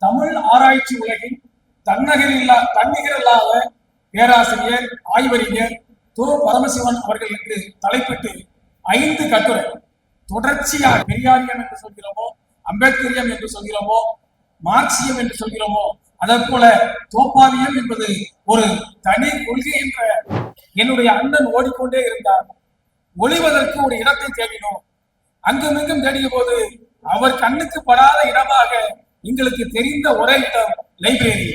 தமிழ் ஆராய்ச்சி உலகின் தன்னிகரில்லாத பேராசிரியர் ஆய்வறிஞர் தோ பரமசிவன் அவர்கள் என்று தலைப்பிட்டு 5 கட்டுரை தொடர்ச்சியாக பெரியாரியம் என்று சொல்கிறோமோ, அம்பேத்கரியம் என்று சொல்கிறோமோ, மார்க்சியம் என்று சொல்கிறோமோ, அதே போல தோப்பாவியம் என்பது ஒரு தனி கொள்கை என்ற என்னுடைய அண்ணன் ஓடிக்கொண்டே இருந்தார். ஒளிவதற்கு ஒரு இடத்தை தேடினோம். அங்குமிங்கும் தேடிய போது அவர் கண்ணுக்கு படாத இடமாக எங்களுக்கு தெரிந்த ஒரே இடம் லைப்ரரி,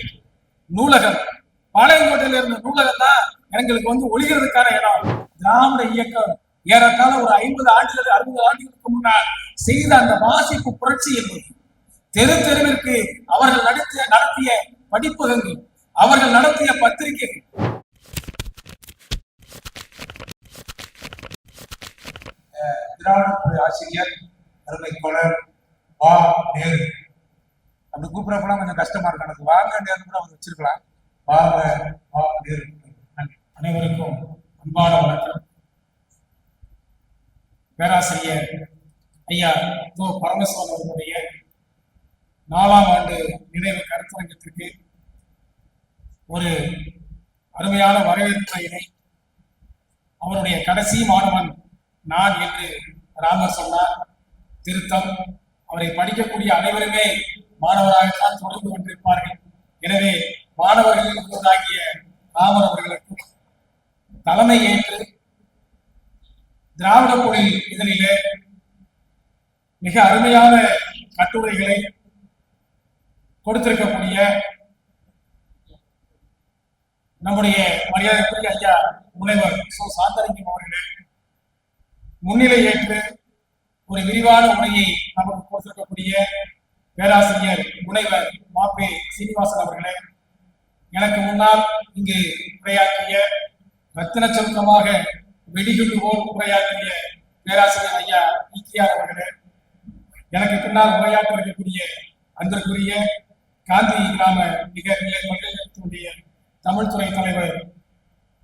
நூலகம். பாளையங்கோட்டையில இருந்த நூலகம் தான் எங்களுக்கு ஒளிகிறதுக்கான இடம். திராவிட இயக்கம் ஏறத்தாழ ஒரு 50 ஆண்டுகள் 60 ஆண்டுகளுக்கு முன்னால் செய்த அந்த வாசிப்பு புரட்சி என்பது தெரு தெருவிற்கு அவர்கள் நடத்திய படிப்பகங்கள், அவர்கள் நடத்திய பத்திரிகைகள். திராவிட ஆசிரியர் அருமை தோழர் வா நேரு அப்படி கூப்பிடப்பெல்லாம் கொஞ்சம் கஷ்டமா இருக்கு. எனக்கு வாங்க நேரு கூட அவங்க வச்சிருக்கலாம். வாங்க வா நேரு. அனைவருக்கும் அன்பான வணக்கம். பேராசிரியர் ஐயா தோ பரமசிவன் அவர்களுடைய 4ஆம் ஆண்டு நினைவு கருத்தரங்கத்திற்கு ஒரு அருமையான வரவேற்பினை அவருடைய கடைசி மாணவன் நான் என்று ராமர் சொன்னார். திருத்தம். அவரை படிக்கக்கூடிய அனைவருமே மாணவராகத்தான் தொடர்ந்து கொண்டிருப்பார்கள். எனவே மாணவர்களின் ஒருவராகிய ராமர் அவர்களுக்கும் தலைமை ஏற்று திராவிட மொழி இதழிலே மிக அருமையான கட்டுரைகளை கொடுத்திருக்கக்கூடிய நம்முடைய மரியாதைக்குரிய ஐயா முனைவர் சோ சாந்தலிங்கம் அவர்களே முன்னிலை ஏற்று ஒரு விரிவான உரையை நமக்கு கொடுத்திருக்கக்கூடிய பேராசிரியர் முனைவர் மாப்பே சீனிவாசன் அவர்களே, எனக்கு முன்னால் இங்கு உரையாற்றிய ரத்தின சுருக்கமாக வெடிகுண்டு போல் உரையாற்றிய பேராசிரியர் ஐயா ஈக்கியார் அவர்களே, எனக்கு பின்னால் உரையாற்ற இருக்கக்கூடிய அன்பிற்குரிய காந்தி கிராம நிகழ்நிலை பல்கலைக்கழகத்தினுடைய தமிழ் துறை தலைவர்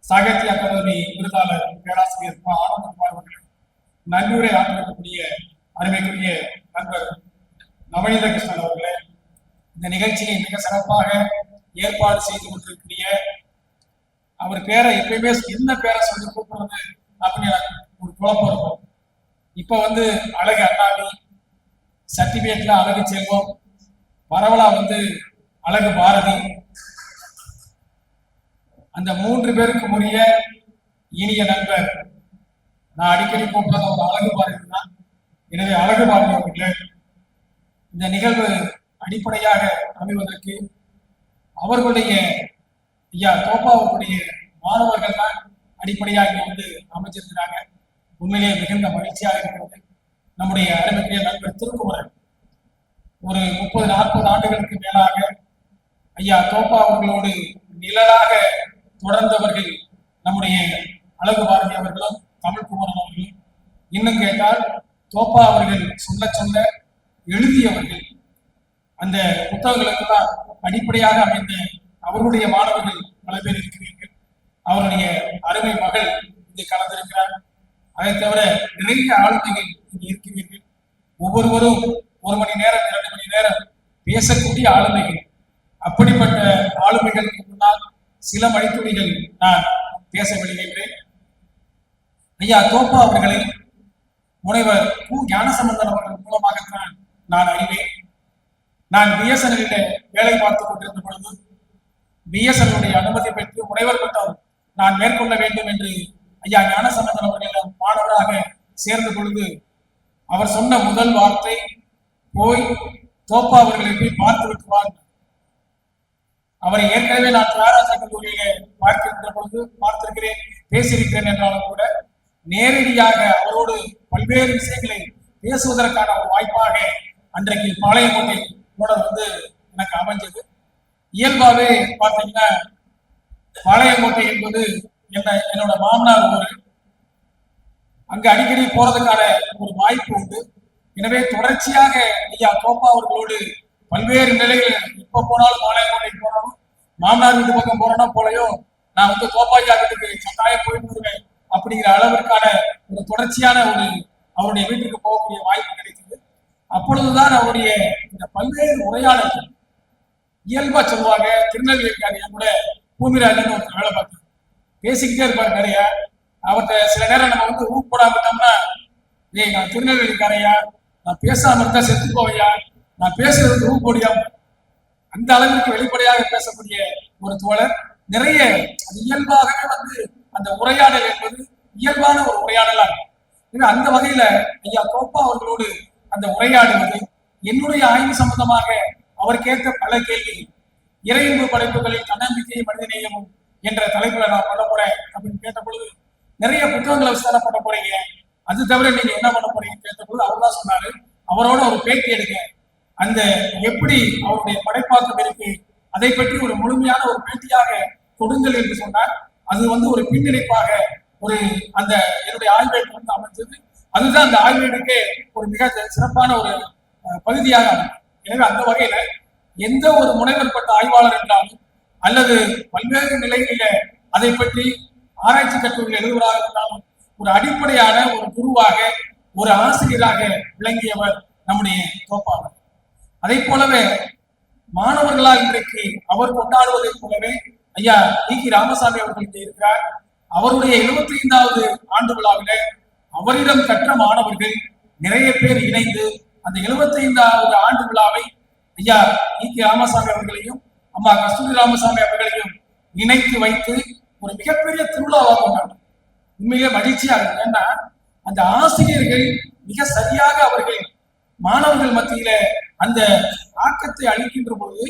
சாகித்ய அகாதமி விருதாளர் பேராசிரியர் ஆனந்தகுமார் அவர்கள், நன்றியுரை ஆற்றிருக்கக்கூடிய அருமைக்குரிய நண்பர் நவநீத கிருஷ்ணன் அவர்களே, இந்த நிகழ்ச்சியை மிக சிறப்பாக ஏற்பாடு செய்து கொண்டிருக்கூடிய அவர் பேரை எப்பயுமே என்ன பேரை சொல்லி கூப்பிடுறது அப்படின்னு எனக்கு ஒரு குழப்பம் இருக்கும். இப்ப அழகு அண்ணாவி, சர்டிபிகேட்ல அழகு செல்வம், பரவலா அழகு பாரதி, அந்த 3 பேருக்கு உரிய இனிய நண்பர் நான் அடிக்கடி கூப்பிடுறது ஒரு அழகு பாரதி தான். எனவே அழகு பாரதி அவர்களே, இந்த நிகழ்வு அடிப்படையாக அமைவதற்கு அவர்களுடைய ஐயா தோப்பா அவர்களுடைய மாணவர்கள் தான் அடிப்படையாக இங்க அமைச்சிருக்கிறாங்க. உண்மையிலேயே மிகுந்த மகிழ்ச்சியாக இருக்கிறது. நம்முடைய அருமைக்குரிய நண்பர் திருக்குமரன் ஒரு 30-40 ஆண்டுகளுக்கு மேலாக ஐயா தோப்பா அவர்களோடு நிழலாக தொடர்ந்தவர்கள் நம்முடைய அழகு பாரதி அவர்களும் தமிழ் குமரன் அவர்களும். இன்னும் கேட்டால் தோப்பா அவர்கள் சொல்ல எழுதியவர்கள். அந்த புத்தகங்களுக்கெல்லாம் அடிப்படையாக அமைந்த அவர்களுடைய மாணவர்கள் பல பேர் இருக்கிறீர்கள். அவருடைய அருமை மகள் இங்கே கலந்திருக்கிறார். அதை தவிர நிறைய ஆளுமைகள் இங்கே இருக்கிறீர்கள். ஒவ்வொருவரும் 1 மணி நேரம் 2 மணி நேரம் பேசக்கூடிய ஆளுமைகள். அப்படிப்பட்ட ஆளுமைகளுக்கு முன்னால் சில மணித்துளிகள் நான் பேச விடுகின்றேன். ஐயா தோப்பா அவர்களை முனைவர் கு ஞானசம்பந்தன் அவர்கள் மூலமாகத்தான் நான் அறிவேன். நான் பிஎஸ்என்எல்லில் வேலை பார்த்துக் கொண்டிருந்த பொழுது பிஎஸ்என்எல்லுடைய அனுமதி பெற்று முனைவர் பட்டம் நான் மேற்கொள்ள வேண்டும் என்று ஐயா ஞானசம்பந்தன் அவர்களிடம் மாணவராக சேர்ந்த பொழுது அவர் சொன்ன முதல் வார்த்தை, போய் தோப்பா அவர்களை போய் பார்த்து விட்டுவார். அவரை ஏற்கனவே நான் தியாகராஜா கல்லூரியிலே பார்க்கின்ற பொழுது பார்த்திருக்கிறேன், பேசியிருக்கிறேன் என்றாலும் கூட நேரடியாக அவரோடு பல்வேறு விஷயங்களை பேசுவதற்கான ஒரு வாய்ப்பாக அன்றைக்கு பாளையங்கோட்டை கூட எனக்கு அமைஞ்சது. இயல்பாவே பார்த்தீங்கன்னா பாளையங்கோட்டை என்பது என்னோட மாமனார் ஊர். அங்கு அடிக்கடி போறதுக்கான ஒரு வாய்ப்பு உண்டு. எனவே தொடர்ச்சியாக ஐயா தோப்பா அவர்களோடு பல்வேறு நிலைகள் இப்ப போனாலும் பாளையங்கோட்டைக்கு போனாலும் மாமனார் வீட்டு பக்கம் போறோம்னா போலையோ நான் தோப்பாய்யா வீட்டுக்கு கட்டாயம் போயிட்டு வருவேன் அப்படிங்கிற அளவிற்கான ஒரு தொடர்ச்சியான அவருடைய வீட்டுக்கு போகக்கூடிய வாய்ப்பு கிடைத்தது. அப்பொழுதுதான் அவருடைய இந்த பல்வேறு உரையாடல்கள் இயல்பா சொல்லுவாங்க. திருநெல்வேலிக்காரியா கூட பூமிராஜன் ஒருத்தர் வேலை பார்த்தார், பேசிக்கிட்டே இருப்பாரு நிறைய. அவர்கிட்ட சில நேரம் நம்ம வந்து ஊப்படாமட்டோம்னா, ஏய் நான் திருநெல்வேலிக்காரையா, நான் பேசாம இருந்தா செத்து போவையா, நான் பேசுறதுக்கு ஊப்போடியாம, அந்த அளவிற்கு வெளிப்படையாக பேசக்கூடிய ஒரு தோழர். நிறைய அது இயல்பாகவே வந்து அந்த உரையாடல் என்பது இயல்பான ஒரு உரையாடலா இருக்கும். அந்த வகையில ஐயா தோப்பா அவர்களோடு அந்த உரையாடுவது, என்னுடைய ஆய்வு சம்பந்தமாக அவர் கேட்ட பல கேள்விகள், இறையன்பு படைப்புகளில் தன்னம்பிக்கையும் மனிதநேயமும் என்ற தலைப்புல நான் பண்ண போறேன் அப்படின்னு கேட்ட பொழுது, நிறைய புத்தகங்களை விசாரம் பண்ண போறீங்க, அது தவிர நீங்க என்ன பண்ண போறீங்க கேட்ட பொழுது அவர் தான் சொன்னாரு, அவரோட ஒரு பேட்டி எடுங்க, அந்த எப்படி அவருடைய படைப்பாக்கம் இருக்கு அதை பற்றி ஒரு முழுமையான ஒரு பேட்டியாக கொடுங்கள் என்று சொன்னார். அது வந்து ஒரு பின்னிணைப்பாக ஒரு அந்த என்னுடைய ஆய்வேடு வந்து அமைஞ்சது. அதுதான் அந்த ஆய்வேடுக்கே ஒரு மிக சிறப்பான ஒரு பகுதியாக அமைக்கும். எனவே அந்த வகையில எந்த ஒரு முனைவர் பட்ட ஆய்வாளர் என்றாலும் அல்லது பல்வேறு நிலைகளில அதை பற்றி ஆராய்ச்சி கட்டுரைகள் எழுதுவதாக இருந்தாலும் ஒரு அடிப்படையான ஒரு குருவாக ஒரு ஆசிரியராக விளங்கியவர் நம்முடைய தோப்பாளர். அதை போலவே மாணவர்களால் இன்றைக்கு அவர் கொண்டாடுவதை போலவே ஐயா ஈகி ராமசாமி அவர்கள் இங்கே இருக்கிறார். அவருடைய 75வது ஆண்டு விழாவில அவரிடம் கற்ற மாணவர்கள் நிறைய பேர் இணைந்து அந்த 75வது ஆண்டு விழாவை ஐயா ஈகி ராமசாமி அவர்களையும் அம்மா கஸ்தூரி ராமசாமி அவர்களையும் இணைத்து வைத்து ஒரு மிகப்பெரிய திருவிழாவாக கொண்டாடும். உண்மையிலே மகிழ்ச்சியா இருக்கு. ஏன்னா அந்த ஆசிரியர்கள் மிக சரியாக அவர்கள் மாணவர்கள் மத்தியில அந்த ஆக்கத்தை அளிக்கின்ற பொழுது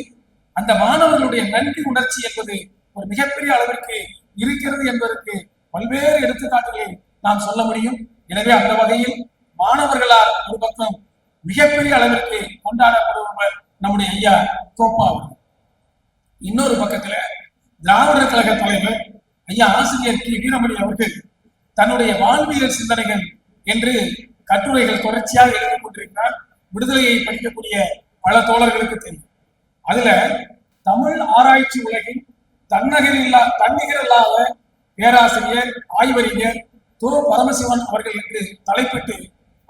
அந்த மாணவர்களுடைய நன்றி உணர்ச்சி என்பது ஒரு மிகப்பெரிய அளவிற்கு இருக்கிறது என்பதற்கு பல்வேறு எடுத்துக்காட்டுகளை நாம் சொல்ல முடியும். எனவே அந்த வகையில் மாணவர்களால் ஒரு பக்கம் மிகப்பெரிய அளவிற்கு கொண்டாடப்படுபவர் நம்முடைய ஐயா தோப்பா அவர்கள். இன்னொரு பக்கத்துல திராவிடர் கழக தலைவர் ஐயா ஆசிரியர் கி வீரமணி அவர்கள் தன்னுடைய வாழ்வியல் சிந்தனைகள் என்று கட்டுரைகள் தொடர்ச்சியாக எழுதிக் கொண்டிருக்கிறார். விடுதலையை படிக்கக்கூடிய பல தோழர்களுக்கு தெரியும். அதுல தமிழ் ஆராய்ச்சி உலகின் தன்னிகரில்லாத பேராசிரியர் ஆய்வறிஞர் தோ பரமசிவன் அவர்கள் என்று தலைப்பிட்டு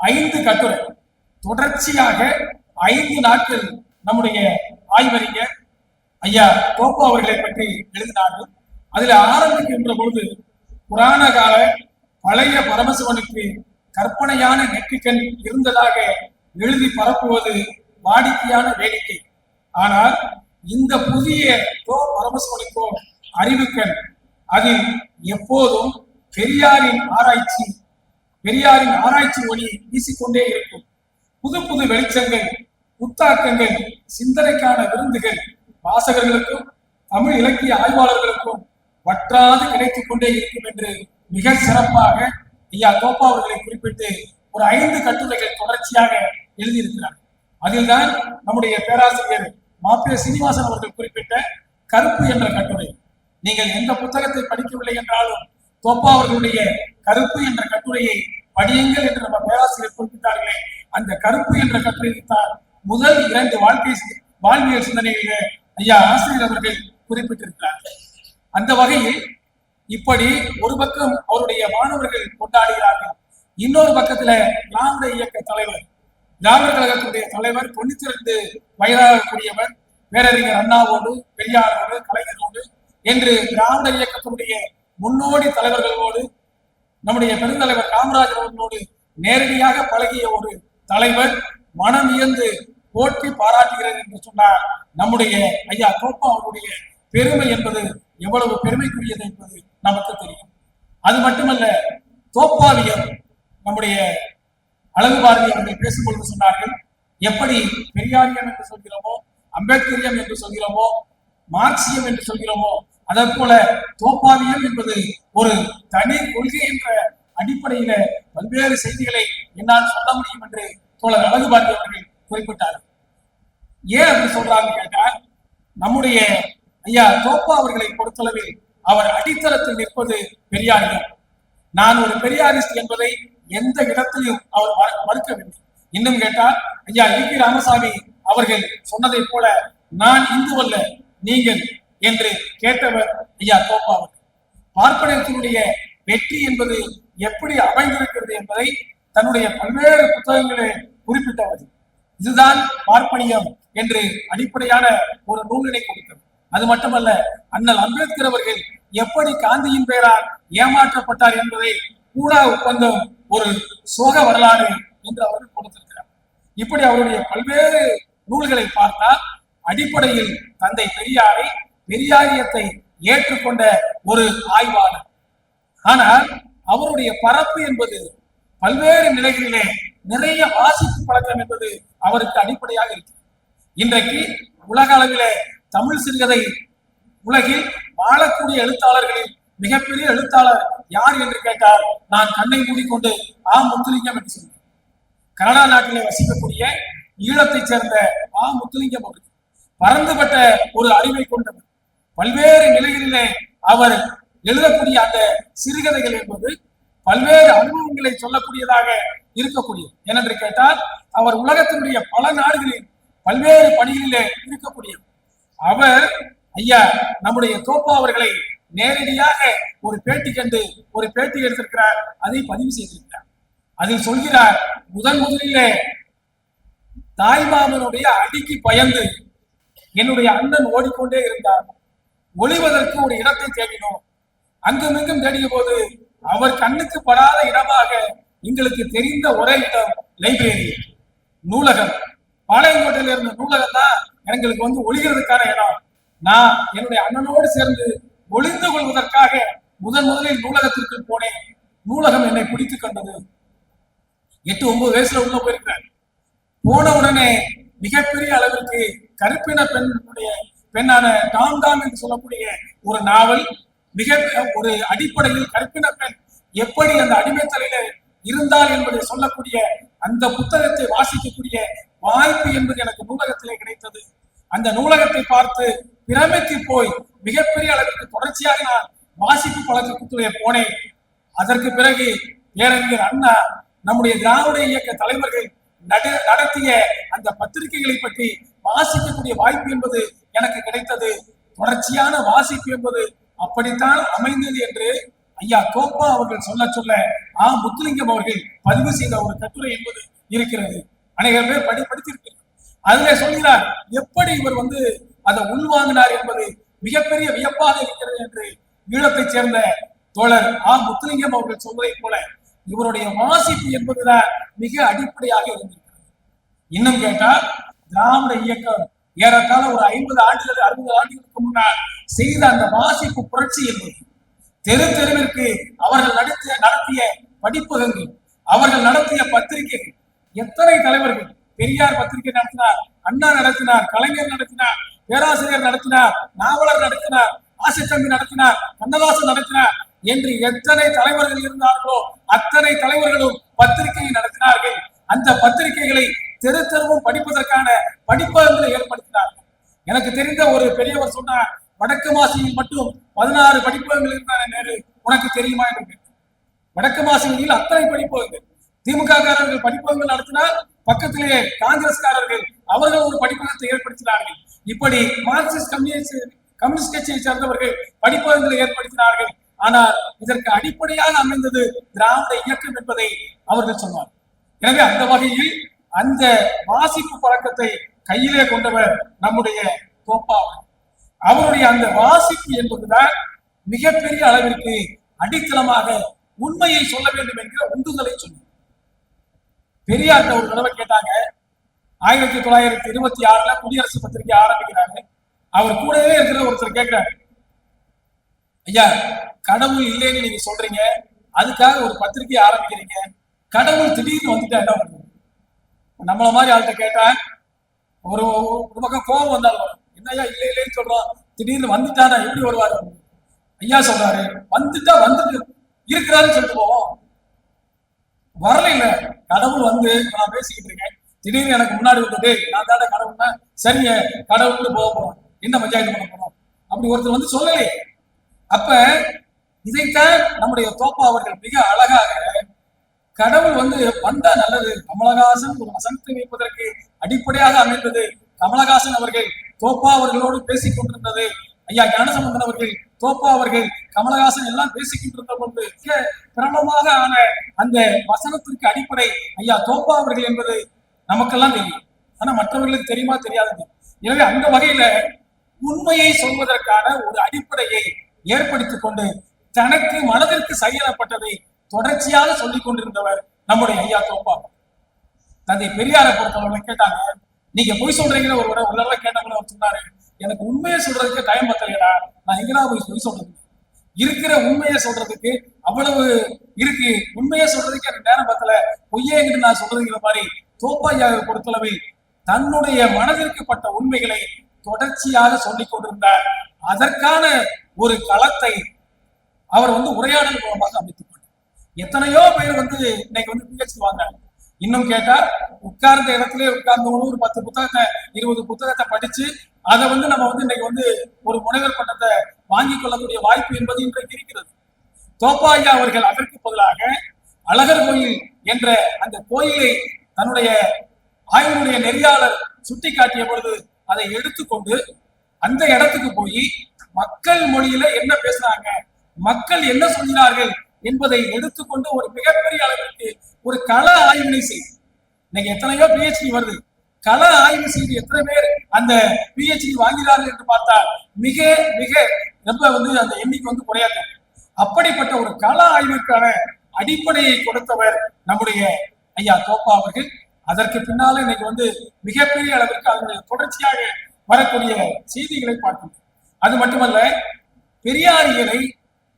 5 கட்டுரை தொடர்ச்சியாக 5 நாட்கள் நம்முடைய ஆய்வறிஞர் ஐயா தோப்பா அவர்களை பற்றி எழுதினார்கள். அதுல ஆரம்பிக்கின்ற பொழுது புராண கால பழைய பரமசிவனுக்கு கற்பனையான நெற்றிக்கண் இருந்ததாக எழுதி பரப்புவது வாடிக்கையான வேடிக்கை. ஆனால் இந்த புதிய தோ பரமசிவனுக்கோ அறிவுக்கண், அதில் எப்போதும் பெரியாரின் ஆராய்ச்சி ஒளி வீசிக்கொண்டே இருக்கும். புது புது வெளிச்சங்கள், புத்தாக்கங்கள், சிந்தனைக்கான விருந்துகள் வாசகர்களுக்கும் தமிழ் இலக்கிய ஆய்வாளர்களுக்கும் வற்றாது கிடைத்துக் கொண்டே இருக்கும் என்று மிக சிறப்பாக ஐயா தோப்பா அவர்களை குறிப்பிட்டு ஒரு 5 கட்டுரைகள் தொடர்ச்சியாக எழுதியிருக்கிறார். அதில்தான் நம்முடைய பேராசிரியர் மாப்பிள்ளை சீனிவாசன் அவர்கள் குறிப்பிட்ட கருப்பு என்ற கட்டுரை. நீங்கள் எந்த புத்தகத்தை படிக்கவில்லை என்றாலும் தோப்பா அவர்களுடைய கருப்பு என்ற கட்டுரையை படியுங்கள் என்று நம்ம பேராசிரியர் குறிப்பிட்டார்களே, அந்த கருப்பு என்ற கட்டுரையை தான் முதல் 2 வாழ்வியல் சிந்தனைகளிலே ஐயா ஆசிரியர் அவர்கள் குறிப்பிட்டிருக்கிறார்கள். அந்த வகையில் இப்படி ஒரு பக்கம் அவருடைய மாணவர்கள் கொண்டாடுகிறார்கள், இன்னொரு பக்கத்துல திராவிட இயக்க தலைவர், திராவிடர் கழகத்துடைய தலைவர் 92 வயதாகக்கூடியவர், பேரறிஞர் அண்ணாவோடு, பெரியாரோடு, கலைஞரோடு என்று திராவிட இயக்கத்தினுடைய முன்னோடி தலைவர்களோடு, நம்முடைய பெருந்தலைவர் காமராஜர் அவர்களோடு நேரடியாக பழகிய ஒரு தலைவர் மனம் இயந்து போற்றி பாராட்டுகிறது என்று சொன்னார். நம்முடைய ஐயா தோப்பா அவருடைய பெருமை என்பது எவ்வளவு பெருமைக்குரியது என்பது நமக்கு தெரியும். அது மட்டுமல்ல, தோப்பாவியம் நம்முடைய அழகு பாரதி அவர்கள் பேசும்பொழுது சொன்னார்கள், எப்படி பெரியாரியம் என்று சொல்கிறோமோ, அம்பேத்கரியம் என்று சொல்கிறோமோ, மார்க்சியம் என்று சொல்கிறோமோ, அதே போல தோப்பாவியம் என்பது ஒரு தனி கொள்கை என்ற அடிப்படையில பல்வேறு செய்திகளை என்னால் சொல்ல முடியும் என்று தோழர் அழகு பாரதி அவர்கள் குறிப்பிட்டார்கள். ஏன் அப்படி சொல்றாங்க கேட்டால், நம்முடைய ஐயா தோப்பா அவர்களை பொறுத்தளவில் அவர் அடித்தளத்தில் நிற்பது பெரியாரியம். நான் ஒரு பெரியாரிஸ்ட் என்பதை எந்த இடத்திலும் அவர் மறுக்கவில்லை. இன்னும் கேட்டால் ஐயா ஈகி ராமசாமி அவர்கள் சொன்னதை போல நான் இந்து அல்ல நீங்கள் என்று கேட்டவர் ஐயா தோப்பா அவர்கள். பார்ப்பனத்தினுடைய வெற்றி என்பது எப்படி அமைந்திருக்கிறது என்பதை தன்னுடைய பல்வேறு புத்தகங்களை குறிப்பிட்டவர். இதுதான் பார்ப்பனியம் என்று அடிப்படையான ஒரு நூலினை கொடுத்தது. அது மட்டுமல்ல, அண்ணல் அம்பேத்கர் அவர்கள் எப்படி காந்தியின் பெயரால் ஏமாற்றப்பட்டார் என்பதை கூடா ஒப்பந்தம் ஒரு சோக வரலாறு என்று அவர்கள் கொடுத்திருக்கிறார். இப்படி அவருடைய பல்வேறு நூல்களை பார்த்தால் அடிப்படையில் தந்தை பெரியாரை, பெரியாரியத்தை ஏற்றுக்கொண்ட ஒரு ஆய்வாளர். ஆனால் அவருடைய பரப்பு என்பது பல்வேறு நிலைகளிலே நிறைய வாசிப்பு பழக்கம் என்பது அவருக்கு அடிப்படையாக இருக்கு. இன்றைக்கு உலக அளவிலே தமிழ் சிறுகதை உலகில் வாழக்கூடிய எழுத்தாளர்களில் மிகப்பெரிய எழுத்தாளர் யார் என்று கேட்டால் நான் கண்ணை மூடிக்கொண்டு முத்துலிங்கம் என்று சொல்வேன். கனடா நாட்டிலே வசிக்கக்கூடிய ஈழத்தைச் சேர்ந்த முத்துலிங்கம் அவர்கள் பரந்துபட்ட ஒரு அறிவை கொண்டவர். பல்வேறு நிலைகளிலே அவர் எழுதக்கூடிய அந்த சிறுகதைகள் என்பது பல்வேறு அனுபவங்களை சொல்லக்கூடியதாக இருக்கக்கூடியது. ஏனென்று கேட்டால் அவர் உலகத்தினுடைய பல நாடுகளில் பல்வேறு பணிகளிலே இருக்கக்கூடியவர். அவர் ஐயா நம்முடைய தோப்பா அவர்களை நேரடியாக ஒரு பேட்டி கண்டு ஒரு பேட்டி எடுத்திருக்கிறார், அதை பதிவு செய்திருக்கிறார். அதில் சொல்கிறார், முதலிலே தாய்மாமனுடைய அடிக்கு பயந்து என்னுடைய அண்ணன் ஓடிக்கொண்டே இருந்தார். ஒளிவதற்கு ஒரு இடத்தை தேடினோம். அங்குமிங்கும் தேடிய போது அவர் கண்ணுக்கு படாத இடமாக எங்களுக்கு தெரிந்த ஒரே இடம் லைப்ரரி, நூலகம். பாளையங்கோட்டையில இருந்த நூலகம் தான் எங்களுக்கு வந்து ஒளிகிறதுக்கான இடம். நான் என்னுடைய அண்ணனோடு சேர்ந்து ஒளிந்து கொள்வதற்காக முதலில் நூலகத்திற்கு போனேன். நூலகம் என்னை பிடித்துக் கொண்டது. 8-9 வயசுல உள்ள போயிருக்கிறேன். போன உடனே மிகப்பெரிய அளவிற்கு கருப்பின பெண்ணான டாம் என்று சொல்லக்கூடிய ஒரு நாவல், மிக ஒரு அடிப்படையில் கருப்பின பெண் எப்படி அந்த அடிமைத்தலையில இருந்தால் என்பதை சொல்லக்கூடிய அந்த புத்தகத்தை வாசிக்கக்கூடிய வாய்ப்பு என்பது எனக்கு நூலகத்திலே கிடைத்தது. அந்த நூலகத்தை பார்த்து பிரமித்து போய் மிகப்பெரிய அளவிற்கு தொடர்ச்சியாக நான் வாசிப்பு பழக்கத்துடைய போனேன். அதற்கு பிறகு பேரறிஞர் அண்ணா, நம்முடைய திராவிட இயக்க தலைவர்கள் நடத்திய அந்த பத்திரிகைகளை பற்றி வாசிக்கக்கூடிய வாய்ப்பு என்பது எனக்கு கிடைத்தது. தொடர்ச்சியான வாசிப்பு என்பது அப்படித்தான் அமைந்தது என்று ஐயா தோப்பா அவர்கள் சொல்ல முத்துலிங்கம் அவர்கள் பதிவு செய்த ஒரு கட்டுரை என்பது இருக்கிறது. அநேகர் பேர் படித்திருக்கிறார். அதிலே சொல்கிறார், எப்படி இவர் வந்து அதை உள்வாங்கினார் என்பது மிகப்பெரிய வியப்பாக இருக்கிறது என்று ஈழத்தைச் சேர்ந்த தோழர் முத்துலிங்கம் அவர்கள் சொல்வதை போல இவருடைய வாசிப்பு என்பதுதான் மிக அடிப்படையாக இருந்திருக்கிறது. இன்னும் கேட்டால் திராவிட இயக்கம் ஏறத்தாழ ஒரு 50 ஆண்டுகள் 60 ஆண்டுகளுக்கு முன்னால் செய்த அந்த வாசிப்பு புரட்சி என்பது தெருவிற்கு அவர்கள் நடத்திய படிப்பகங்கள், அவர்கள் நடத்திய பத்திரிகைகள், எத்தனை தலைவர்கள், பெரியார் பத்திரிகை நடத்தினார், அண்ணா நடத்தினார், கலைஞர் நடத்தினார், பேராசிரியர் நடத்தினார், நாவலர் நடத்தினார், ஆசித்தம்பி நடத்தினார், கண்ணதாசன் நடத்தினார் என்று எத்தனை தலைவர்கள் இருந்தார்களோ அத்தனை தலைவர்களும் பத்திரிகையை நடத்தினார்கள். அந்த பத்திரிகைகளை தெருவும் படிப்பதற்கான படிப்பகங்களை ஏற்படுத்தினார்கள். எனக்கு தெரிந்த ஒரு பெரியவர் சொன்னார், வடக்கு மாசியில் மட்டும் 16 படிப்பகங்கள் இருந்தான நேரு, உனக்கு தெரியுமா என்று. வடக்கு மாசியில் அத்தனை படிப்பகங்கள். திமுக காரர்கள் படிப்பகங்கள் நடத்தினால் பக்கத்திலேயே காங்கிரஸ்காரர்கள் அவர்கள் ஒரு படிப்பகத்தை ஏற்படுத்தினார்கள். இப்படி மார்க்சிஸ்ட் கம்யூனிஸ்ட் கட்சியை சேர்ந்தவர்கள் படிப்பகங்களை ஏற்படுத்தினார்கள். ஆனால் இதற்கு அடிப்படையாக அமைந்தது திராவிட இயக்கம் என்பதை அவர்கள் சொன்னார். எனவே அந்த வகையில் அந்த வாசிப்பு பழக்கத்தை கையிலே கொண்டவர் நம்முடைய தோப்பா. அவருடைய அந்த வாசிப்பு என்பதுதான் மிகப்பெரிய அளவிற்கு அடித்தளமாக உண்மையை சொல்ல வேண்டும் என்கிற உந்துதலை சொன்னார். பெரியார் ஒரு தடவை கேட்டாங்க, 1926 குடியரசு பத்திரிகை ஆரம்பிக்கிறாங்க. அவர் கூடவே இருக்கிற ஒருத்தர் கேட்கிறாரு, ஐயா கடவுள் இல்லைன்னு நீங்க சொல்றீங்க, அதுக்காக ஒரு பத்திரிகை ஆரம்பிக்கிறீங்க, கடவுள் திடீர்னு வந்துட்டா என்ன பண்ணுங்க? நம்மள மாதிரி ஆள்கிட்ட கேட்டா ஒரு பக்கம் கோபம் வந்தாலும், என்னையா இல்லைன்னு சொல்றோம், திடீர்னு வந்துட்டானா எப்படி வருவாரு? ஐயா சொல்றாரு, வந்துட்டா வந்துட்டு இருக்கிறாருன்னு சொல்லிட்டு போவோம். வரல இல்ல, கடவுள் வந்து நான் பேசிக்கிட்டு இருக்கேன், திடீர்னு எனக்கு முன்னாடி வந்தது, நான் தானே கடவுள்னா சரிங்க கடவுள்னு போக போறோம், என்ன பஞ்சாயத்து பண்ண போறோம், அப்படி ஒருத்தர் வந்து சொல்லலையே. அப்ப இதைத்தான் நம்முடைய தோப்பா அவர்கள் மிக அழகாக, கடவுள் வந்து வந்தா நல்லது, கமலஹாசன் ஒரு வசனத்தை வைப்பதற்கு அடிப்படையாக அமைந்தது கமலஹாசன் அவர்கள் தோப்பா அவர்களோடு பேசிக் கொண்டிருந்தது. ஐயா ஞானசம்பந்தன் அவர்கள், தோப்பா அவர்கள், கமலஹாசன் எல்லாம் பேசிக்கிட்டு பொழுது பிரபலமாக ஆன அந்த வசனத்திற்கு அடிப்படை ஐயா தோப்பா அவர்கள் என்பது நமக்கெல்லாம் தெரியும். ஆனா மற்றவர்களுக்கு தெரியுமா தெரியாதுங்க. எனவே அந்த வகையில உண்மையை சொல்வதற்கான ஒரு அடிப்படையை ஏற்படுத்திக் கொண்டு தனக்கு மனதிற்கு செயலப்பட்டதை தொடர்ச்சியாக சொல்லிக் கொண்டிருந்தவர் நம்முடைய ஐயா தோப்பா. தந்தை பெரியாரை பொறுத்தவரை கேட்டாங்க, நீங்க பொய் சொல்றீங்கன்னு ஒரு உள்ளார கேட்டவங்க அவர் சொன்னாரு, எனக்கு உண்மையை சொல்றதுக்கு டைம் பத்தலையா, நான் எங்கடா போய் பொய் சொல்றது, இருக்கிற உண்மையை சொல்றதுக்கு அவ்வளவு இருக்கு, உண்மையை சொல்றதுக்கு எனக்கு நேரம் பத்தல, பொய்யேங்கிட்டு நான் சொல்றதுங்கிற மாதிரி தோப்பாயாவை பொறுத்தளவில் தன்னுடைய மனதிற்கு பட்ட உண்மைகளை தொடர்ச்சியாக சொல்லிக் கொண்டிருந்தார். அதற்கான ஒரு களத்தை அவர் உரையாடல் மூலமாக அமைத்துக் கொண்டார். எத்தனையோ பேர் இன்னைக்கு பிஹெச்டி வாங்குறாங்க. இன்னும் கேட்டா உட்கார்ந்த இடத்திலே உட்கார்ந்தவங்களும் ஒரு 10 புத்தகத்தை 20 புத்தகத்தை படிச்சு அதை நம்ம இன்னைக்கு ஒரு முனைவர் பட்டத்தை வாங்கிக் கொள்ளக்கூடிய வாய்ப்பு என்பது இன்றைக்கு இருக்கிறது. தோப்பாயா அவர்கள் அதற்கு பதிலாக அழகர் கோயில் என்ற அந்த கோயிலை தன்னுடைய ஆய்வுடைய நெறியாளர் சுட்டி காட்டிய பொழுது அதை எடுத்துக்கொண்டு அந்த இடத்துக்கு போய் மக்கள் மொழியில என்ன பேசுறாங்க, மக்கள் என்ன சொல்கிறார்கள் என்பதை எடுத்துக்கொண்டு ஒரு மிகப்பெரிய அளவிற்கு ஒரு கள ஆய்வினை செய்து, இன்னைக்கு எத்தனையோ பிஹெச்டி வருது, கள ஆய்வு செய்து எத்தனை பேர் அந்த பிஹெச்டி வாங்கிறார்கள் என்று பார்த்தால் மிக மிக ரொம்ப அந்த எண்ணிக்கை குறையாது. அப்படிப்பட்ட ஒரு கள ஆய்விற்கான அடிப்படையை கொடுத்தவர் நம்முடைய ஐயா தோப்பா அவர்கள். அதற்கு பின்னால இன்னைக்கு மிகப்பெரிய அளவிற்கு அதனுடைய தொடர்ச்சியாக வரக்கூடிய செய்திகளை பார்க்கணும். அது மட்டுமல்ல, பெரியாரியலை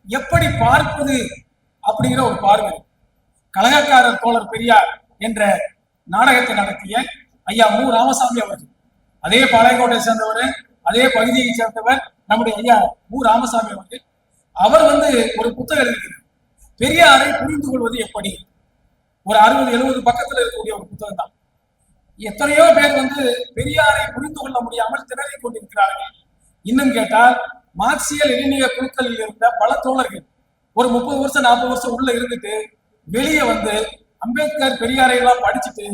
எப்படி பார்ப்பது அப்படிங்கிற ஒரு பார்வை. கழகக்காரர் தோழர் பெரியார் என்ற நாடகத்தை நடத்திய ஐயா மு ராமசாமி அவர்கள், அதே பாளையங்கோட்டை சேர்ந்தவர், அதே பகுதியை சேர்ந்தவர் நம்முடைய ஐயா மு ராமசாமி அவர்கள், அவர் ஒரு புத்தகம் எழுதியிருக்கிறார், பெரியாரை புரிந்து கொள்வது எப்படி. ஒரு 60-70 பக்கத்துல இருக்கக்கூடிய ஒரு புத்தகம் தான். எத்தனையோ பேர் பெரியாரை புரிந்து கொள்ள முடியாமல் திணறி கொண்டிருக்கிறார்கள். இன்னும் கேட்டால் மார்க்சிய லெனினிய குழுக்களில் இருந்த பல தோழர்கள் ஒரு 30 வருஷம் 40 வருஷம் உள்ள இருந்துட்டு வெளியே அம்பேத்கர் பெரியாரை எல்லாம் படிச்சுட்டு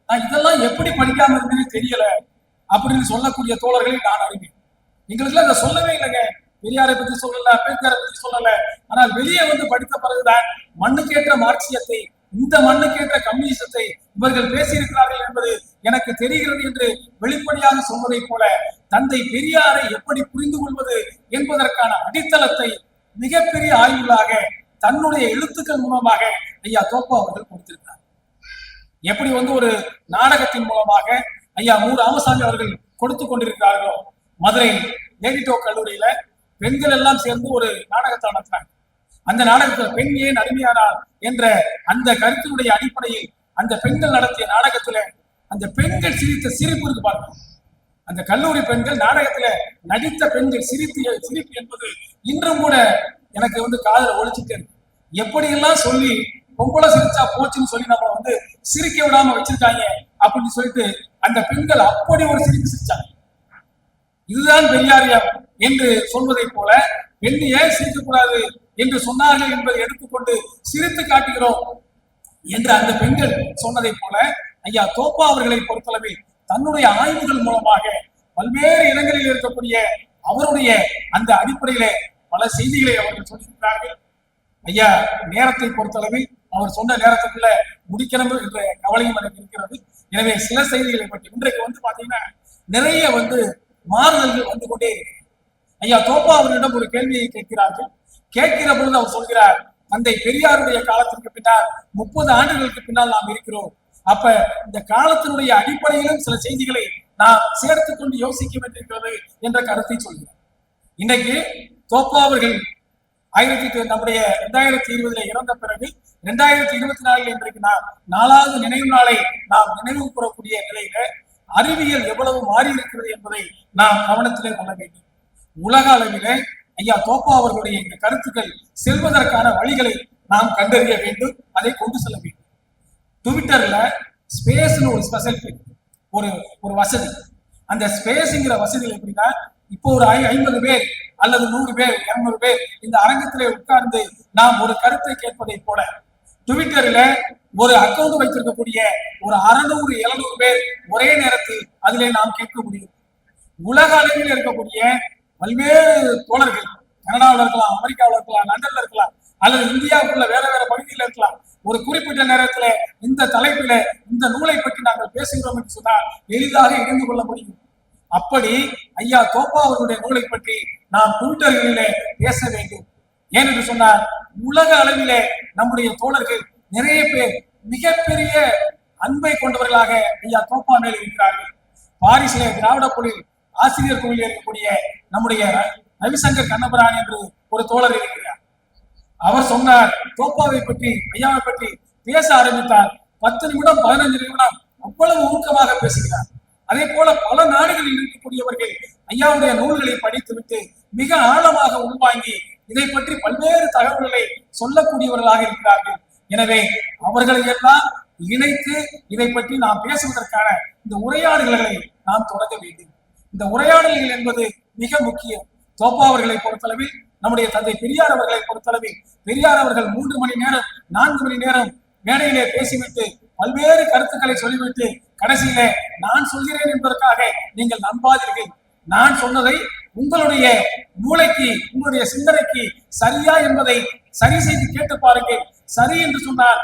நான் இதெல்லாம் எப்படி படிக்காம இருந்தேன்னு தெரியல அப்படின்னு சொல்லக்கூடிய தோழர்களை நான் அறிவேன். எங்களுக்குலாம் அதை சொல்லவே இல்லைங்க, பெரியாரை பத்தி சொல்லல, அம்பேத்கரை பத்தி சொல்லல. ஆனால் வெளியே படித்த பிறகுதான் மண்ணுக்கேற்ற மார்க்சியத்தை, இந்த மண்ணுக்கேற்ற கம்யூனிசத்தை இவர்கள் பேசியிருக்கிறார்கள் என்பது எனக்கு தெரிகிறது என்று வெளிப்படையாக சொல்வதை போல தந்தை பெரியாரை எப்படி புரிந்து கொள்வது என்பதற்கான அடித்தளத்தை மிகப்பெரிய ஆய்வுகளாக தன்னுடைய எழுத்துக்கள் மூலமாக ஐயா தோப்பா அவர்கள் கொடுத்திருக்கிறார். எப்படி ஒரு நாடகத்தின் மூலமாக ஐயா மு ராமசாமி அவர்கள் கொடுத்து கொண்டிருக்கிறார்களோ, மதுரை லேடிடோ கல்லூரியில பெண்கள் எல்லாம் சேர்ந்து ஒரு நாடகத்தை நடத்தினாங்க. அந்த நாடகத்தில் பெண் ஏன் அடிமையானார் என்ற அந்த கருத்தினுடைய அடிப்படையில் அந்த பெண்கள் நடத்திய நாடகத்துல அந்த பெண்கள் சிரித்த சிரிப்பு இருக்கு பாருங்க. அந்த கல்லூரி பெண்கள் நாடகத்துல நடித்த பெண்கள் சிரிப்பு என்பது இன்றும் கூட எனக்கு காதல ஒழிச்சுட்டே இருக்கு. எப்படியெல்லாம் சொல்லி பொம்பளை சிரிச்சா போச்சுன்னு சொல்லி நம்ம சிரிக்க விடாம வச்சிருக்காங்க அப்படின்னு சொல்லிட்டு அந்த பெண்கள் அப்படி ஒரு சிரிப்பு சிரிச்சாங்க. இதுதான் பெரியாரியம் என்று சொல்வதை போல பெண் ஏன் சிரிக்கக்கூடாது என்று சொன்னார்கள் என்பதை எடுத்துக்கொண்டு சிரித்து காட்டுகிறோம் என்று அந்த பெண்கள் சொன்னதை போல ஐயா தோப்பா அவர்களை பொறுத்தளவில் தன்னுடைய ஆய்வுகள் மூலமாக பல்வேறு இடங்களில் இருக்கக்கூடிய அவருடைய அந்த அடிப்படையில பல செய்திகளை அவர்கள் சொல்லியிருக்கிறார்கள். ஐயா நேரத்தை பொறுத்தளவில் அவர் சொன்ன நேரத்துக்குள்ள முடிக்கணும் என்ற கவலையும் எனக்கு இருக்கிறது. எனவே சில செய்திகளை பற்றி இன்றைக்கு பாத்தீங்கன்னா நிறைய மாறுதல்கள் கொண்டே இருக்கு. ஐயா தோப்பா அவரிடம் ஒரு கேள்வியை கேட்கிறார்கள். கேட்கிற பொழுது அவர் சொல்கிறார், தந்தை பெரியாருடைய காலத்திற்கு பின்னால் 30 ஆண்டுகளுக்கு பின்னால் நாம் இருக்கிறோம். அப்ப இந்த காலத்தினுடைய அடிப்படையிலும் சில செய்திகளை நாம் சேர்த்துக் கொண்டு யோசிக்க வேண்டியிருக்கிறது என்ற கருத்தை சொல்கிறார். இன்னைக்கு தோப்பா அவர்கள் நம்முடைய 2020 இறந்த பிறகு 2024 இன்றைக்கு நாம் 4வது நினைவு நாளை நாம் நினைவு கூறக்கூடிய நிலையில அறிவியல் எவ்வளவு மாறி இருக்கிறது என்பதை நாம் கவனத்திலே கொள்ள வேண்டும். உலக அளவிலே ஐயா தோப்பா அவர்களுடைய இந்த கருத்துக்கள் செல்வதற்கான வழிகளை நாம் கண்டறிய வேண்டும், அதை கொண்டு செல்ல வேண்டும். ட்விட்டர்ல ஸ்பேஸ்னு ஒரு ஸ்பெஷல் ஒரு வசதி. அந்த ஸ்பேஸ்ங்கிற வசதியில் எப்படின்னா, இப்போ ஒரு 50 பேர் அல்லது 100 பேர் 200 பேர் இந்த அரங்கத்திலே உட்கார்ந்து நாம் ஒரு கருத்தை கேட்பதை போல ட்விட்டர்ல ஒரு அக்கௌண்ட் வைத்திருக்கக்கூடிய ஒரு 600-700 பேர் ஒரே நேரத்தில் அதிலே நாம் கேட்க முடியும். உலக அளவில் இருக்கக்கூடிய பல்வேறு தோழர்கள், கனடாவில் இருக்கலாம், அமெரிக்காவில் இருக்கலாம், லண்டன்ல இருக்கலாம், அல்லது இந்தியாவுக்குள்ள வேற வேற பகுதியில் இருக்கலாம், ஒரு குறிப்பிட்ட நேரத்துல இந்த தலைப்பில இந்த நூலை பற்றி நாங்கள் பேசுகிறோம் என்று சொன்னால் எளிதாக இணைந்து கொள்ள முடியும். அப்படி ஐயா தோப்பா அவர்களுடைய நூலை பற்றி நாம் ட்விட்டர்களிலே பேச வேண்டும். ஏனென்று சொன்னால் உலக அளவிலே நம்முடைய தோழர்கள் நிறைய பேர் மிகப்பெரிய அன்பை கொண்டவர்களாக ஐயா தோப்பா மேல் இருக்கிறார்கள். பாரிசிலே திராவிட பொருளில் ஆசிரியர் குழுவில் இருக்கக்கூடிய நம்முடைய ரவிசங்கர் கண்ணபுரான் என்று ஒரு தோழர் இருக்கிறார். அவர் சொன்னார், தோப்பாவை பற்றி ஐயாவை பற்றி பேச ஆரம்பித்தார். 10 நிமிடம் 15 நிமிடம் அவ்வளவு ஊக்கமாக பேசுகிறார். அதே போல பல நாடுகளில் இருக்கக்கூடியவர்கள் ஐயாவுடைய நூல்களை படித்துவிட்டு மிக ஆழமாக உள்வாங்கி இதை பற்றி பல்வேறு தகவல்களை சொல்லக்கூடியவர்களாக இருக்கிறார்கள். எனவே அவர்களை எல்லாம் இணைத்து இதை பற்றி நாம் பேசுவதற்கான இந்த உரையாடல்களை நாம் தொடங்க வேண்டும். இந்த உரையாடல்கள் என்பது மிக முக்கியம். தோப்பா அவர்களை பொறுத்தளவில், நம்முடைய தந்தை பெரியார் அவர்களை பொறுத்தளவில், பெரியார் அவர்கள் 3 மணி நேரம் 4 மணி நேரம் மேடையிலே பேசிவிட்டு பல்வேறு கருத்துக்களை சொல்லிவிட்டு கடைசியிலே நான் சொல்கிறேன் என்பதற்காக நீங்கள் நம்பாதீர்கள், நான் சொன்னதை உங்களுடைய மூளைக்கு உங்களுடைய சிந்தனைக்கு சரியா என்பதை சரி செய்து கேட்டு பாருங்கள். சரி என்று சொன்னால்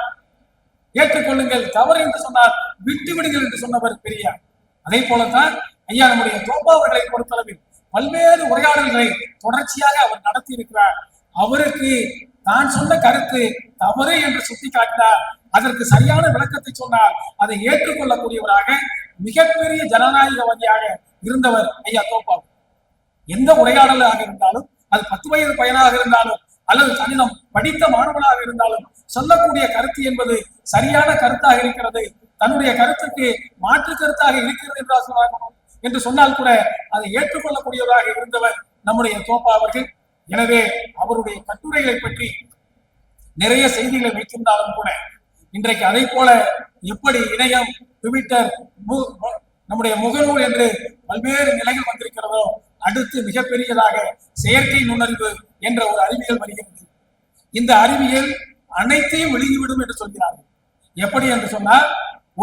ஏற்றுக்கொள்ளுங்கள், தவறு என்று சொன்னால் விட்டு விடுங்கள் என்று சொன்னவர் பெரியார். அதே போலத்தான் ஐயா நம்முடைய தோப்பா அவர்களை பொறுத்தளவில் பல்வேறு உரையாடல்களை தொடர்ச்சியாக அவர் நடத்தி இருக்கிறார். அவருக்கு தான் சொன்ன கருத்து தவறு என்று சுட்டி காட்டினார். அதற்கு சரியான விளக்கத்தை சொன்னால் அதை ஏற்றுக்கொள்ளக்கூடியவராக மிகப்பெரிய ஜனநாயகவாதியாக இருந்தவர் ஐயா தோப்பா. எந்த உரையாடலாக இருந்தாலும், அது 10 வயது பையனாக இருந்தாலும் அல்லது கணிதம் படித்த மாணவனாக இருந்தாலும் சொல்லக்கூடிய கருத்து என்பது சரியான கருத்தாக இருக்கிறது, தன்னுடைய கருத்துக்கு மாற்று கருத்தாக இருக்கிறது என்று சொன்னால் கூட அதை ஏற்றுக்கொள்ளக்கூடியவராக இருந்தவர் நம்முடைய தோப்பா அவர்கள். எனவே அவருடைய கட்டுரைகளை பற்றி நிறைய செய்திகளை வைத்திருந்தாலும் கூட இன்றைக்கு அதை போல எப்படி இணையம், ட்விட்டர், நம்முடைய முகநூல் என்று பல்வேறு நிலைகள் வந்திருக்கிறதோ, அடுத்து மிகப்பெரியதாக செயற்கை நுண்ணறிவு என்ற ஒரு அறிவியல் வருகிறது. இந்த அறிவியல் அனைத்தையும் விழுங்கிவிடும் என்று சொல்கிறார்கள். எப்படி என்று சொன்னால்,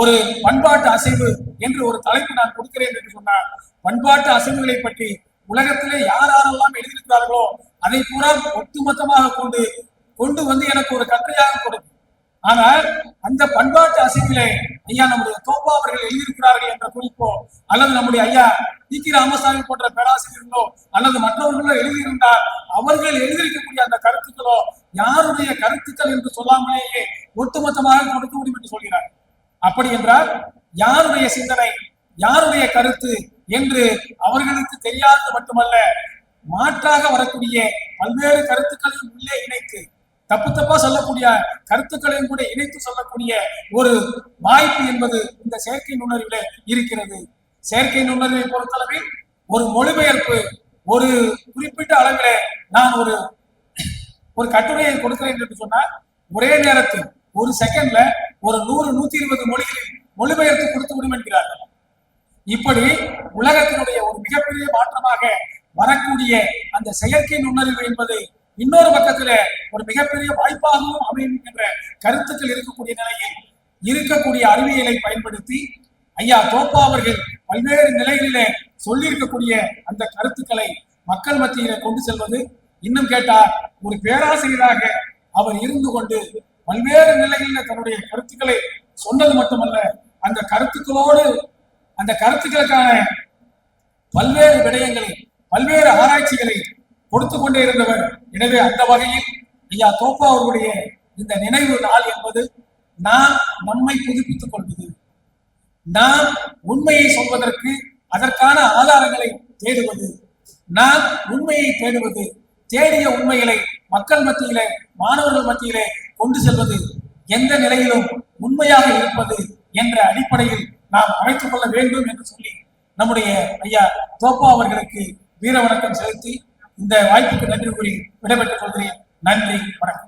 ஒரு பண்பாட்டு அசைவு என்று ஒரு தலைப்பு நான் கொடுக்கிறேன் என்று சொன்னார். பண்பாட்டு அசைவுகளை பற்றி உலகத்திலே யாரெல்லாம் எழுதியிருக்கிறார்களோ அதை பூரா ஒட்டுமொத்தமாக கொண்டு வந்து எனக்கு ஒரு கட்டுரையாக கொடுக்கும். ஆனால் அந்த பண்பாட்டு அசைவிலே ஐயா நம்முடைய தோப்பா அவர்கள் எழுதியிருக்கிறார்கள் என்ற குறிப்போ அல்லது நம்முடைய ஐயா டி.கி. ராமசாமி போன்ற பேராசிரியர்களோ அல்லது மற்றவர்களோ எழுதியிருந்தால் அவர்கள் எழுதியிருக்கக்கூடிய அந்த கருத்துக்களோ யாருடைய கருத்துக்கள் என்று சொல்லாமலேயே ஒட்டுமொத்தமாக கொடுக்க முடியும் என்று சொல்கிறார். அப்படி என்றால் யாருடைய சிந்தனை, யாருடைய கருத்து என்று அவர்களுக்கு தெரியாதது மட்டுமல்ல, மாற்றாக வரக்கூடிய பல்வேறு கருத்துக்களையும் உள்ளே இணைத்து தப்பா சொல்லக்கூடிய கருத்துக்களையும் கூட இணைத்து சொல்லக்கூடிய ஒரு வாய்ப்பு என்பது இந்த செயற்கை நுண்ணறிவில இருக்கிறது. செயற்கை நுண்ணறிவை பொறுத்தளவில் ஒரு மொழிபெயர்ப்பு ஒரு குறிப்பிட்ட அளவில நான் ஒரு கட்டுரையை கொடுக்கிறேன் என்று சொன்னால் ஒரே நேரத்தில் ஒரு செகண்ட்ல ஒரு 100-120 மொழிகளில் மொழிபெயர்த்து கொடுத்து விடும் என்கிறார்கள். இப்படி உலகத்தினுடைய ஒரு மிகப்பெரிய மாற்றமாக வரக்கூடிய அந்த செயற்கை நுண்ணறிவு என்பது இன்னொரு பக்கத்துல ஒரு மிகப்பெரிய வாய்ப்பாகவும் அமையும் என்ற கருத்துக்கள் இருக்கக்கூடிய நிலையில் இருக்கக்கூடிய அறிவியலை பயன்படுத்தி ஐயா தோப்பா அவர்கள் பல்வேறு நிலைகளிலே சொல்லியிருக்கக்கூடிய அந்த கருத்துக்களை மக்கள் மத்தியில கொண்டு செல்வது, இன்னும் கேட்டால் ஒரு பேராசிரியராக அவர் இருந்து கொண்டு பல்வேறு நிலைகளில் தன்னுடைய கருத்துக்களை சொன்னது மட்டுமல்ல, அந்த கருத்துக்களோடு அந்த கருத்துக்களுக்கான பல்வேறு விடயங்களை பல்வேறு ஆராய்ச்சிகளை கொடுத்து கொண்டே இருந்தவர். எனவே அந்த வகையில் ஐயா தோப்பா அவர்களுடைய இந்த நினைவு நாள் என்பது நாம் நம்மை புதுப்பித்துக் கொள்வது, நாம் உண்மையை சொல்வதற்கு அதற்கான ஆதாரங்களை தேடுவது, நாம் உண்மையை தேடுவது, தேடிய உண்மைகளை மக்கள் மத்தியிலே மாணவர்கள் மத்தியிலே கொண்டு செல்வது, எந்த நிலையிலும் உண்மையாக இருப்பது என்ற அடிப்படையில் நாம் அமைத்துக் கொள்ள வேண்டும் என்று சொல்லி நம்முடைய ஐயா தோப்பா அவர்களுக்கு வீர வணக்கம் செலுத்தி இந்த வாய்ப்புக்கு நன்றி கூறி விடைபெற்றுக் கொள்கிறேன். நன்றி, வணக்கம்.